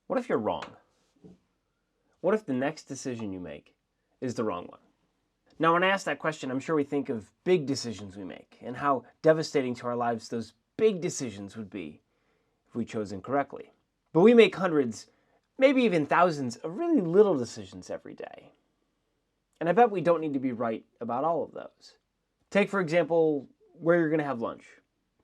What if you're wrong? What if the next decision you make is the wrong one? Now, when I ask that question, I'm sure we think of big decisions we make and how devastating to our lives those big decisions would be if we chose incorrectly. But we make hundreds, maybe even thousands of really little decisions every day. And I bet we don't need to be right about all of those. Take, for example, where you're going to have lunch.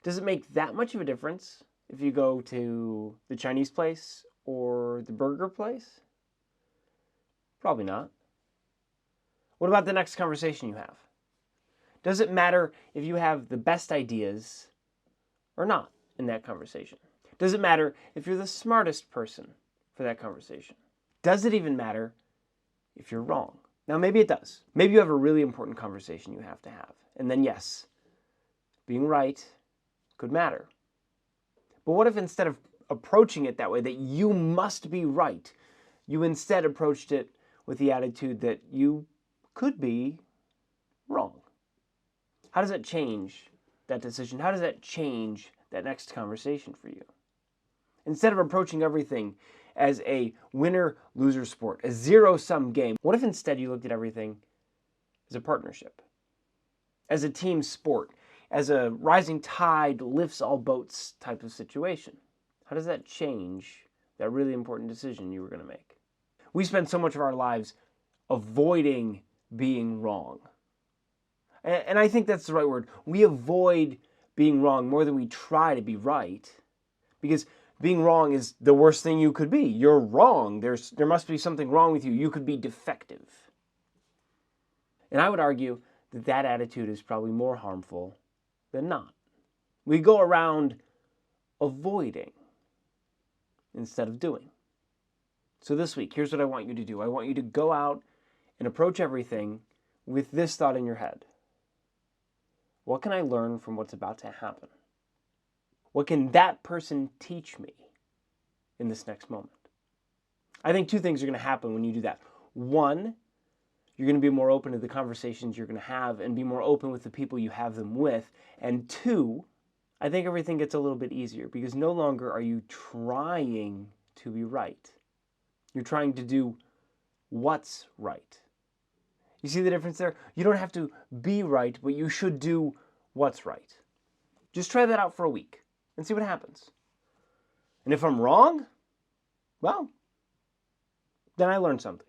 Does it make that much of a difference if you go to the Chinese place or the burger place? Probably not. What about the next conversation you have? Does it matter if you have the best ideas or not in that conversation? Does it matter if you're the smartest person for that conversation? Does it even matter if you're wrong? Now, maybe it does. Maybe you have a really important conversation you have to have. And then, yes, being right could matter. But what if instead of approaching it that way, that you must be right, you instead approached it with the attitude that you could be wrong? How does that change that decision? How does that change that next conversation for you? Instead of approaching everything as a winner-loser sport, a zero-sum game, what if instead you looked at everything as a partnership, as a team sport, as a rising tide lifts all boats type of situation? How does that change that really important decision you were going to make? We spend so much of our lives avoiding being wrong. And I think that's the right word. We avoid being wrong more than we try to be right, because being wrong is the worst thing you could be. You're wrong. There must be something wrong with you. You could be defective. And I would argue that that attitude is probably more harmful than not. We go around avoiding instead of doing. So this week, here's what I want you to do. I want you to go out and approach everything with this thought in your head. What can I learn from what's about to happen? What can that person teach me in this next moment? I think two things are going to happen when you do that. One, you're going to be more open to the conversations you're going to have and be more open with the people you have them with. And two, I think everything gets a little bit easier because no longer are you trying to be right. You're trying to do what's right. You see the difference there? You don't have to be right, but you should do what's right. Just try that out for a week and see what happens. And if I'm wrong, well, then I learned something.